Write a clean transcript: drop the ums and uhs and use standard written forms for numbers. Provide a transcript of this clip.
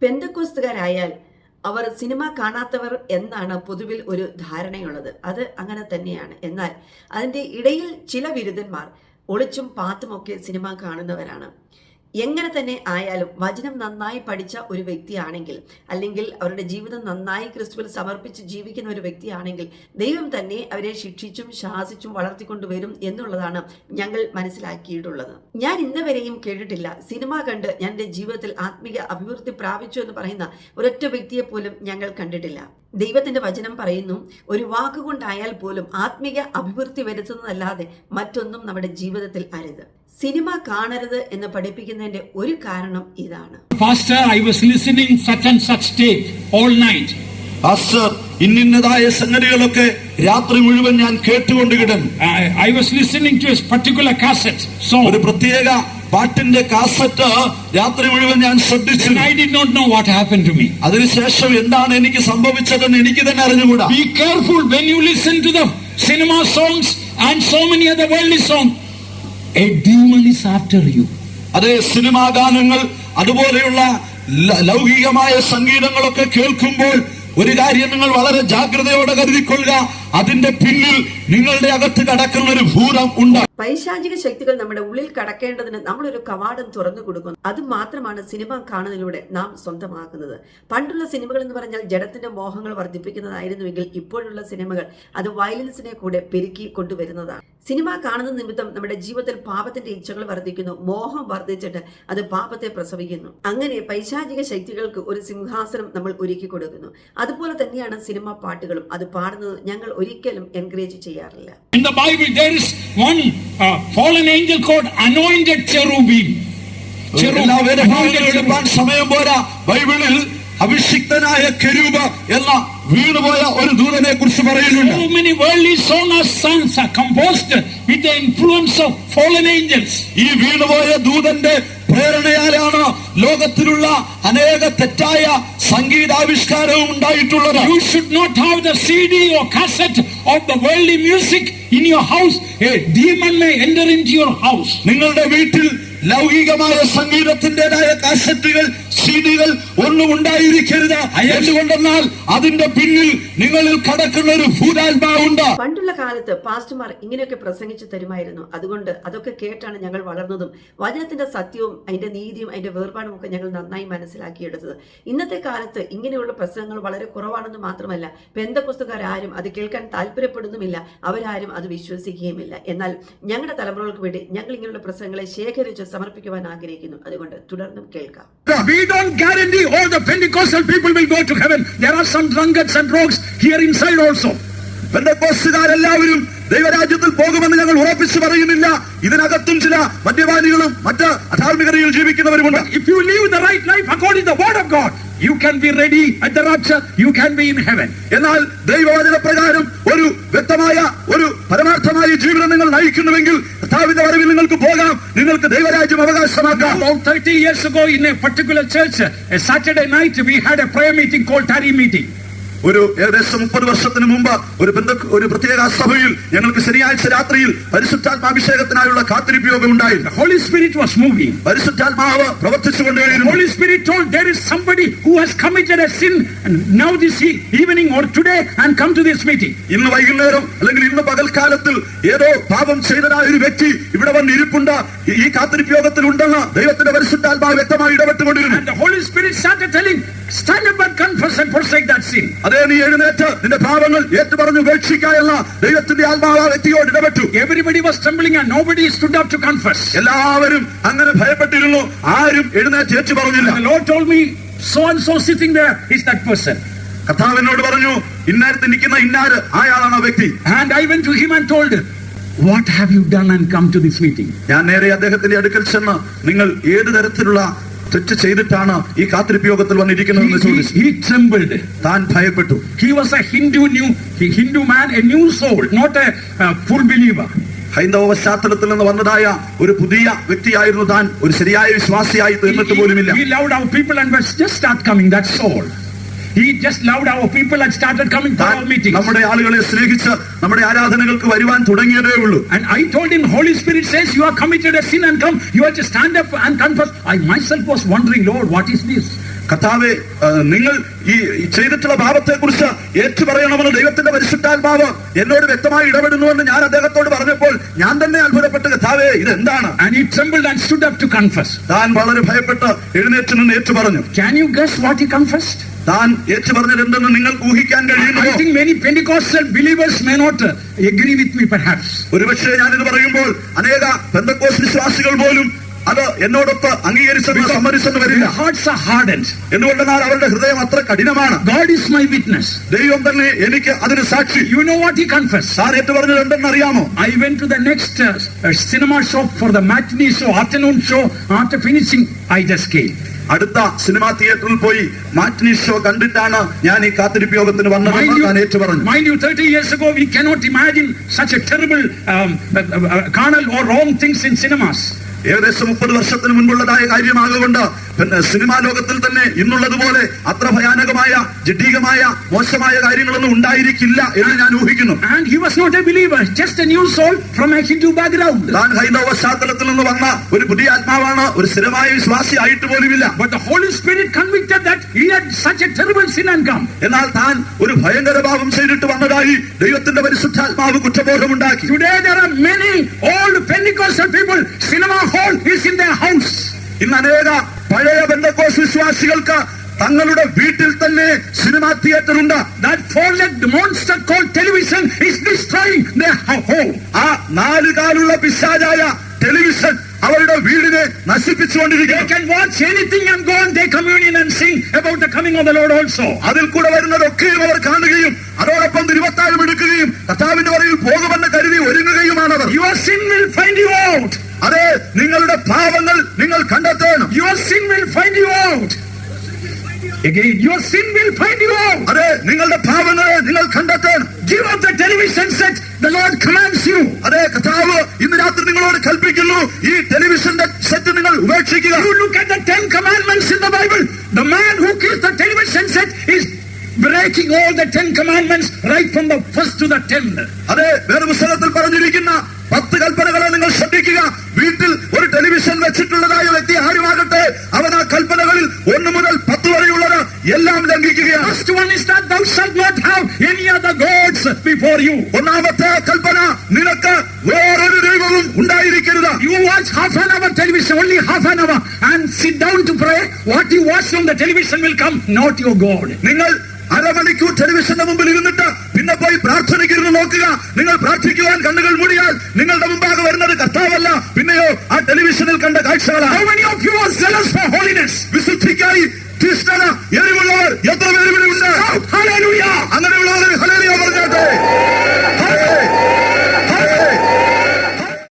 പെന്തക്കോസ്തുകാരായാൽ അവർ cinema കാണാത്തവർ എന്നാണ് പൊതുവിൽ ഒരു ധാരണയുള്ളത്. അത് അങ്ങനെ തന്നെയാണ്. എന്നാൽ അതിൻ്റെ ഇടയിൽ ചില വിരുദ്ധന്മാർ ഒളിച്ചും പാത്തുമൊക്കെ സിനിമ കാണുന്നവരാണ്. എങ്ങനെ തന്നെ ആയാലും വചനം നന്നായി പഠിച്ച ഒരു വ്യക്തിയാണെങ്കിൽ, അല്ലെങ്കിൽ അവരുടെ ജീവിതം നന്നായി ക്രിസ്തുവിൽ സമർപ്പിച്ച് ജീവിക്കുന്ന ഒരു വ്യക്തിയാണെങ്കിൽ, ദൈവം തന്നെ അവരെ ശിക്ഷിച്ചും ശാസിച്ചും വളർത്തിക്കൊണ്ടുവരും എന്നുള്ളതാണ് ഞങ്ങൾ മനസ്സിലാക്കിയിട്ടുള്ളത്. ഞാൻ ഇന്ന് വരെയും കേട്ടിട്ടില്ല, സിനിമ കണ്ട് ഞാൻ എൻ്റെ ജീവിതത്തിൽ ആത്മീയ അഭിവൃദ്ധി പ്രാപിച്ചു എന്ന് പറയുന്ന ഒരൊറ്റ വ്യക്തിയെ പോലും ഞങ്ങൾ കണ്ടിട്ടില്ല. ദൈവത്തിന്റെ വചനം പറയുന്നു, ഒരു വാക്കുകൊണ്ടായാൽ പോലും ആത്മീയ അഭിവൃദ്ധി വരുത്തുന്നതല്ലാതെ മറ്റൊന്നും നമ്മുടെ ജീവിതത്തിൽ അരുത്. സിനിമ കാണരുത് എന്ന് പഠിപ്പിക്കുന്നതിന്റെ ഒരു കാരണം ഇതാണ്. Pastor, I was listening such and such tape all night. Pastor, ഇന്നതായ സംഗതികളൊക്കെ രാത്രി മുഴുവൻ ഞാൻ കേട്ടുകൊണ്ട് കിടന്നു. I was listening to a particular cassette. So ഒരു പ്രത്യേക പാട്ടിന്റെ കാസറ്റ് രാത്രി മുഴുവൻ ഞാൻ ശ്രദ്ധിച്ചു. I did not know what happened to me. അതിനുശേഷം എന്താണ് എനിക്ക് സംഭവിച്ചതെന്ന് എനിക്ക് തന്നെ അറിഞ്ഞുകൂടാ. Be careful when you listen to the cinema songs and so many other worldly songs. A demon is after you. അതേ, സിനിമാ ഗാനങ്ങൾ അതുപോലെയുള്ള ലൗകികമായ സംഗീതങ്ങളൊക്കെ കേൾക്കുമ്പോൾ ഒരു കാര്യം നിങ്ങൾ വളരെ ജാഗ്രതയോടെ കരുതിക്കൊള്ളുക, അതിന്റെ പിന്നിൽ നിങ്ങളുടെ അകത്ത് കടക്കുന്ന ഒരു ഭൂതം ഉണ്ട്. പൈശാചിക ശക്തികൾ നമ്മുടെ ഉള്ളിൽ കടക്കേണ്ടതിന് നമ്മളൊരു കവാടം തുറന്നു കൊടുക്കുന്നു. അത് മാത്രമാണ് സിനിമ കാണുന്നതിലൂടെ നാം സ്വന്തമാക്കുന്നത്. പണ്ടുള്ള സിനിമകൾ എന്ന് പറഞ്ഞാൽ ജഡത്തിന്റെ മോഹങ്ങൾ വർദ്ധിപ്പിക്കുന്നതായിരുന്നുവെങ്കിൽ ഇപ്പോഴുള്ള സിനിമകൾ അത് വയലൻസിനെ കൂടെ പെരുക്കി കൊണ്ടുവരുന്നതാണ്. സിനിമ കാണുന്ന നിമിത്തം നമ്മുടെ ജീവിതത്തിൽ പാപത്തിന്റെ ഇച്ഛകൾ വർദ്ധിക്കുന്നു. മോഹം വർദ്ധിച്ചിട്ട് അത് പാപത്തെ പ്രസവിക്കുന്നു. അങ്ങനെ പൈശാചിക ശക്തികൾക്ക് ഒരു സിംഹാസനം നമ്മൾ ഒരുക്കി കൊടുക്കുന്നു. അതുപോലെ തന്നെയാണ് സിനിമ പാട്ടുകളും. അത് പാടുന്നത് ഞങ്ങൾ ഒരിക്കലും എൻകറേജ് ചെയ്യാറില്ല. In the Bible there is one fallen angel called anointed cherubim. സമയം പോരാ, ബൈബിളിൽ അഭിഷിക്തനായ കെരൂബ് എന്ന വീണുപോയ ഒരു ദൂതനെ കുറിച്ച് പറയുന്നുണ്ട്. So many worldly songs are composed with the influence of fallen angels. ഈ വീണുപോയ ദൂതന്റെ പ്രേരണയാലാണ് ലോകത്തിലുള്ള അനേക തെറ്റായ സംഗീതാവിഷ്കാരവും ഉണ്ടായിട്ടുള്ളത്. You should not have the CD or cassette of the worldly music in your house. A demon may enter into your house. നിങ്ങളുടെ വീട്ടിൽ ലൗകികമായ സംഗീതത്തിൻ്റെതായ കാസറ്റുകൾ, സീഡികൾ ഒന്നും ഉണ്ടായിരിക്കരുത്. എന്തുകൊണ്ടെന്നാൽ അതിന്റെ പിന്നിൽ നിങ്ങളിൽ കടക്കുന്ന ഒരു ഭൂതാത്മാവുണ്ട്. പണ്ടുള്ള കാലത്ത് പാസ്റ്റർമാർ ഇങ്ങനെയൊക്കെ പ്രസംഗിച്ചു തരുമായിരുന്നു. അതുകൊണ്ട് അതൊക്കെ കേട്ടാണ് ഞങ്ങൾ വളർന്നതും വചനത്തിന്റെ സത്യവും അതിന്റെ നീതിയും അതിന്റെ വേർപാടും ഒക്കെ ഞങ്ങൾ നന്നായി മനസ്സിലാക്കിയെടുത്തത്. ഇന്നത്തെ കാലത്ത് ഇങ്ങനെയുള്ള പ്രസംഗങ്ങൾ വളരെ കുറവാണെന്ന് മാത്രമല്ല, പെന്തക്കോസ്തുകാരും അത് കേൾക്കാൻ താല്പര്യപ്പെടുന്നുമില്ല, അവരാരും അത് വിശ്വസിക്കുകയുമില്ല. എന്നാൽ ഞങ്ങളുടെ തലമുറകൾക്ക് വേണ്ടി ഞങ്ങൾ ഇങ്ങനെയുള്ള പ്രസംഗങ്ങളെ ശേഖരിച്ച് സമർപ്പിക്കുവാൻ ആഗ്രഹിക്കുന്നു. അതുകൊണ്ട് തുടർന്നും കേൾക്കാം. We don't guarantee all the Pentecostal people will go to heaven. There are some drunkards and rogues here inside also. പെന്തക്കോസ്തുകാരെല്ലാവരും ദൈവരാജ്യത്തിൽ പോകുമെന്ന് ഞങ്ങൾ ഉറപ്പിച്ചു പറയുന്നില്ല. ഇതിനകത്തും ചില മദ്യപാനികളും മറ്റ് അധാർമികതയിൽ ജീവിക്കുന്നവരുമുണ്ട്. If you live the right life according to the word of God, you can be ready at the rapture. You can be in heaven. എന്നാൽ ദൈവവചന പ്രകാരം ഒരു വ്യക്തമായ ഒരു പരമാർത്ഥമായ ജീവിതം നിങ്ങൾ നയിക്കുന്നുവെങ്കിൽ കർത്താവിന്റെ വരവിൽ നിങ്ങൾക്ക് പോകാം, നിങ്ങൾക്ക് ദൈവരാജ്യം അവകാശമാക്കാം. About 30 years ago in a particular church, a Saturday night we had a prayer meeting called Tari meeting. ഒരു ഏകദേശം 30 വർഷത്തിന് മുമ്പ് ഒരു പ്രത്യേക സഭയിൽ ഞങ്ങൾക്ക് ശനിയാഴ്ച രാത്രിയിൽ പരിശുദ്ധാത്മാഭിഷേകത്തിനായുള്ള കാത്തിരിപ്പ് യോഗം ഉണ്ടായിരുന്നു. The Holy Spirit was moving. പരിശുദ്ധാത്മാവ് പ്രവർത്തിച്ചുകൊണ്ടേയിരുന്നു. Holy Spirit told there is somebody who has committed a sin and now this evening or today and come to this meeting. ഇന്ന് വൈകുന്നേരം അല്ലെങ്കിൽ ഇന്ന് പകൽക്കാലത്തിൽ ഏതോ പാപം ചെയ്തതായ ഒരു വ്യക്തി ഇവിടെ വന്ന് ഇരിപ്പുണ്ട്, ഈ കാത്തിരിപ്പ് യോഗത്തിൽ ഉണ്ടെന്ന് ദൈവത്തിന്റെ പരിശുദ്ധാത്മാവ് വ്യക്തമായി ഇടപെട്ടുകൊണ്ടിരുന്നു. And the Holy Spirit started telling, stand up and confess and forsake that sin. നീ എഴുന്നേറ്റ് നിന്റെ പാപങ്ങൾ ഏറ്റുപറഞ്ഞു ഉപേക്ഷിക്കാനുള്ള ദൈവത്തിന്റെ ആത്മാവ് ആ വ്യക്തിയോട് ഇടപെട്ടു. Everybody was trembling and nobody stood up to confess. എല്ലാവരും അങ്ങനെ ഭയപ്പെട്ടിരുന്നു, ആരും എഴുന്നേറ്റ് ഏറ്റു പറഞ്ഞില്ല. The Lord told me, so and so sitting there is that person. കർത്താവിനോട് പറഞ്ഞു, ഇന്നാരത്ത് നിൽക്കുന്ന ഇന്നാര് ആയാളാണ് ആ വ്യക്തി. And I went to him and told, what have you done and come to this meeting? ഞാൻ നേരെ അദ്ദേഹത്തിന്റെ അടുക്കൽ ചെന്ന്, നിങ്ങൾ ഏത് തരത്തിലുള്ള തെറ്റ് ചെയ്തിട്ടാണ് ഈ കാത്തിരിപ്പ് യോഗത്തിൽ വന്നിരിക്കുന്നതെന്ന് ചോദിച്ചു. He trembled. താൻ ഭയപ്പെട്ടു. He was a Hindu man, a new soul, not a full believer. ഹൈന്ദവ പശ്ചാത്തലത്തിൽ നിന്ന് വന്നതായ ഒരു പുതിയ വ്യക്തിയായിരുന്നു താൻ, ഒരു ശരിയായ വിശ്വാസിയായി തീർന്നിട്ട് പോലുമില്ല. He loved our people and was just start coming, that's all. He just loved our people and started coming to our meetings. നമ്മുടെ ആളുകളെ സ്നേഹിച്ച് നമ്മുടെ ആരാധനകൾക്ക് വരുവാൻ തുടങ്ങിയതേ ഉള്ളൂ. And I told him, Holy Spirit says you have committed a sin and come, you have to stand up and confess. I myself was wondering, Lord, what is this? കർത്താവെ, നിങ്ങൾ ഈ ചെയ്തിട്ടുള്ള പാപത്തെ കുറിച്ച് ഏറ്റു പറയണമെന്ന് ദൈവത്തിന്റെ പരിശുദ്ധാത്മാവ് എന്നോട് വ്യക്തമായി ഇടപെടുന്നുവെന്ന് ഞാൻ അദ്ദേഹത്തോട് പറഞ്ഞപ്പോൾ ഞാൻ തന്നെ അത്ഭുതപ്പെട്ട്, കർത്താവെ ഇതെന്താണ്? And he trembled and stood up to confess. താൻ വളരെ ഭയപ്പെട്ട് എഴുന്നേറ്റ് നിന്ന് ഏറ്റു പറഞ്ഞു. Can you guess what he confessed? താൻ ഏറ്റു പറഞ്ഞത് എന്തെന്ന് നിങ്ങൾക്ക് ഊഹിക്കാൻ കഴിയുമോ? I think many Pentecostal believers may not agree with me perhaps. ഒരുപക്ഷെ ഞാനിത് പറയുമ്പോൾ അനേക പെന്തക്കോസ്ത് വിശ്വാസികൾ പോലും അത് എന്നോടൊത്ത് അംഗീകരിച്ചെന്ന് സമ്മതിച്ചെന്ന് വരില്ല. Their hearts are hardened. എന്തുകൊണ്ടെന്നാൽ അവരുടെ ഹൃദയം അത്ര കഠിനമാണ്. God is my witness. ദൈവം തന്നെ എനിക്ക് അതിന് സാക്ഷി. You know what he confessed? താൻ ഏറ്റു പറഞ്ഞത് എന്തെന്ന് അറിയാമോ? I went to the next cinema show for the matinee show, afternoon show. After finishing, I just came. അടുത്ത സിനിമാ തിയേറ്ററിൽ പോയി മാറ്റിനി ഷോ കണ്ടിട്ടാണ് ഞാൻ ഈ കാത്തിരിപ്പ് യോഗത്തിന് വന്നതെന്ന് ഞാൻ ഏറ്റു പറഞ്ഞു. Mind you, 30 years ago we cannot imagine such a terrible carnal or wrong things in cinemas. ഏകദേശം 30 വർഷത്തിന് മുൻപുള്ളതായ കാര്യമാകൊണ്ട് സിനിമാ ലോകത്തിൽ തന്നെ ഇന്നുള്ളതുപോലെ അത്ര ഭയാനകമായ ജഡീകമായ മോശമായ കാര്യങ്ങളൊന്നും ഉണ്ടായിരിക്കില്ല എന്ന് ഞാൻ ഊഹിക്കുന്നു. And he was not a believer, just a new soul from a Hindu background. താൻ ഹൈന്ദവ പശ്ചാത്തലത്തിൽ നിന്ന് വന്ന ഒരു പുതിയ ആത്മാവാണ്, ഒരു സ്ഥിരമായ വിശ്വാസി ആയിട്ട് പോലുമില്ല. But the Holy Spirit convicted that he had such a terrible sin and come. എന്നാൽ താൻ ഒരു ഭയങ്കര പാപം ചെയ്തിട്ട് വന്നതായി ദൈവത്തിന്റെ പരിശുദ്ധാത്മാവ് കുറ്റബോധമുണ്ടാക്കി. Today there are many old Pentecostal people, cinema hall is in their house. ഇന്ന് അനേക പഴയ പെന്തക്കോസ്ത് വിശ്വാസികൾക്ക് തങ്ങളുടെ വീട്ടിൽ തന്നെ സിനിമാ തിയേറ്റർ ഉണ്ട്. That four-legged monster called television is destroying their home. ആ 4 കാലുള്ള പിശാചായ ടെലിവിഷൻ അവരുടെ വീടിനെ നശിപ്പിച്ചുകൊണ്ടിരിക്കുന്നു. They can watch anything and go and take communion and sing about the coming of the Lord also. അതിൽ കൂടെ വരുന്നതൊക്കെയും അവർ കാണുകയും അതോടൊപ്പം തിരുവത്താഴം എടുക്കുകയും കർത്താവിന്റെ വരയിൽ പോകുമെന്ന് കരുതി ഒരുങ്ങുകയുമാണ് അവർ. Your sin will find you out. അതെ, നിങ്ങളുടെ പാപങ്ങൾ നിങ്ങൾ കണ്ടെത്തണം. Your sin will find you out. Again, your sin will find you out. അതെ, നിങ്ങളുടെ പാപങ്ങളെ നിങ്ങൾ കണ്ടെത്തണം. Give up the television set. The Lord commands you. അതെ, കർത്താവ് ഇന്ന് രാത്രി നിങ്ങളോട് കൽപ്പിക്കുന്നു, ഈ ടെലിവിഷന്റെ സെറ്റ് നിങ്ങൾ ഉപേക്ഷിക്കുക. You look at the 10 commandments in the Bible. The man who kills the television set is breaking all the 10 commandments right from the first to the 10th. അതെ, വേറെ പുസ്തകത്തിൽ പറഞ്ഞിരിക്കുന്ന 10 കൽപ്പനകളെ നിങ്ങൾ ശ്രദ്ധിക്കുക. വീട്ടിൽ ഒരു ടെലിവിഷൻ വെച്ചിട്ടുള്ളതായ വ്യക്തി ആരുമാകട്ടെ, അവൻ ആ കൽപ്പനകളിൽ 1 മുതൽ 10 വരെയുള്ളത് എല്ലാം ലംഘിക്കുകയാണ്. First one is that thou shalt not have any other gods before you. ഒന്നാമത്തെ കൽപ്പന, നിനക്ക് വേറൊരു ദൈവവും ഉണ്ടായിരിക്കരുത്. You watch half an hour television, only half an hour, and sit down to pray. What you watch on the television will come, not your God. നിങ്ങൾ അരമണിക്കൂർ ടെലിവിഷന്റെ മുമ്പിൽ ഇരുന്നിട്ട് പിന്നെ പോയി പ്രാർത്ഥനയ്ക്കിരുന്ന് നോക്കുക. നിങ്ങൾ പ്രാർത്ഥിക്കുവാൻ കണ്ണുകൾ മൂടിയാൽ നിങ്ങളുടെ മുമ്പാകെ വരുന്നത് കർത്താവല്ല, പിന്നെയോ ആ ടെലിവിഷനിൽ കണ്ട കാഴ്ചകളാണ്. How many of you are zealous for holiness? വിശുദ്ധിക്കായി തീഷ്ണത എരിവുള്ളവർ എത്ര പേര്